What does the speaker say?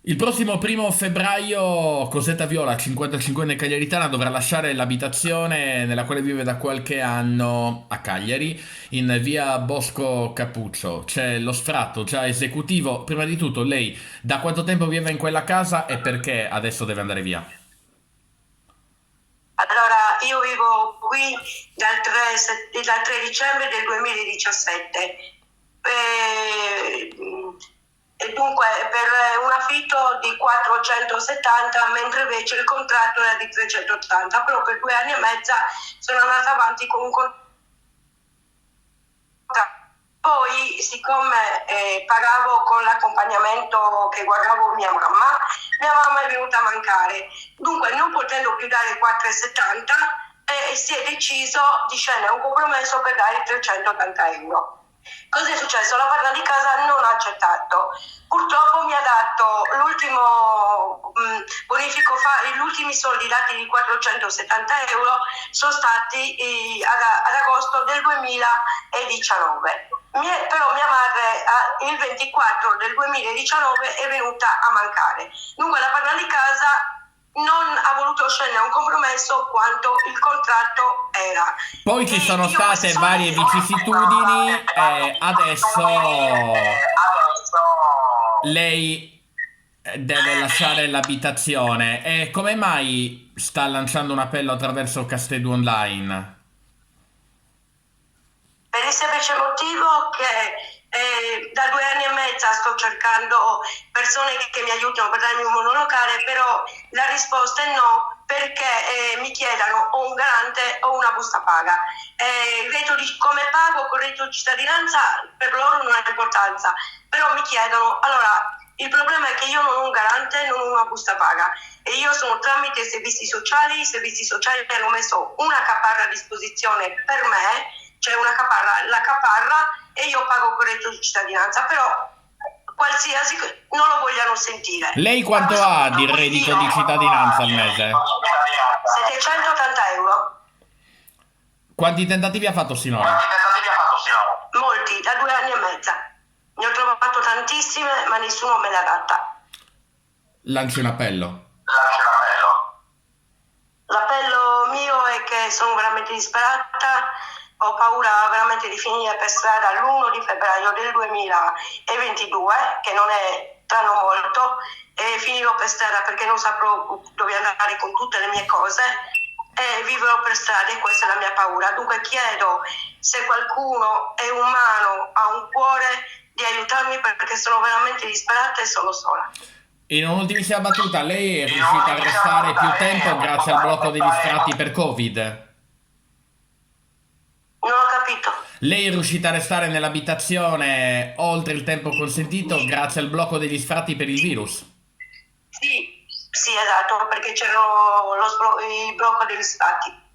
Il prossimo 1° febbraio Cosetta Viola, 55enne cagliaritana, dovrà lasciare l'abitazione nella quale vive da qualche anno a Cagliari, in via Bosco Cappuccio. C'è lo sfratto già esecutivo. Prima di tutto, lei da quanto tempo vive in quella casa e perché adesso deve andare via? Allora, io vivo qui dal 3 dicembre del 2017 e, e dunque per un affitto di 470, mentre invece il contratto era di 380, però per 2 anni e mezza sono andata avanti con un contratto. Poi, siccome pagavo con l'accompagnamento che guardavo mia mamma è venuta a mancare. Dunque, non potendo più dare 4,70, si è deciso di scendere a un compromesso per dare 380 euro. Cosa è successo? La padrona di casa non ha accettato. Purtroppo mi ha dato l'ultimo bonifico, gli ultimi soldi dati di 470 euro sono stati ad agosto del 2019. Però mia madre il 24 del 2019 è venuta a mancare. Dunque la padrona di casa non ha voluto scendere a un compromesso quanto il contratto era. Poi ci sono Io questi state varie soldi vicissitudini e adesso lei deve lasciare l'abitazione. E come mai sta lanciando un appello attraverso Castedu Online? per il semplice motivo che da 2 anni e mezza sto cercando persone che mi aiutino per darmi un monolocale, però la risposta è no, perché mi chiedono o un garante o una busta paga. Il reddito di come pago con il reddito di cittadinanza per loro non ha importanza, però mi chiedono, allora il problema è che io non ho un garante, non ho una busta paga e io sono tramite i servizi sociali hanno messo una caparra a disposizione per me, cioè una caparra, la caparra, e io pago con reddito di cittadinanza, però qualsiasi non lo vogliano sentire. Lei quanto ha di reddito di cittadinanza al mese? 780 euro. Quanti tentativi ha fatto sinora? Molti, da 2 anni e mezza. Ne ho trovato tantissime, ma nessuno me l'ha data. Lanci un appello. L'appello mio è che sono veramente disperata, ho paura veramente di finire per strada l'1 di febbraio del 2022, che non è tra non molto, e finirò per strada perché non saprò dove andare con tutte le mie cose e vivrò per strada e questa è la mia paura. Dunque chiedo se qualcuno è umano, ha un cuore, di aiutarmi perché sono veramente disperata e sono sola. In un'ultimissima battuta, lei è riuscita a restare più tempo grazie al blocco degli sfratti per Covid? Non ho capito. Lei è riuscita a restare nell'abitazione oltre il tempo consentito grazie al blocco degli sfratti per il virus? Sì, sì, esatto, perché c'era il blocco degli sfratti.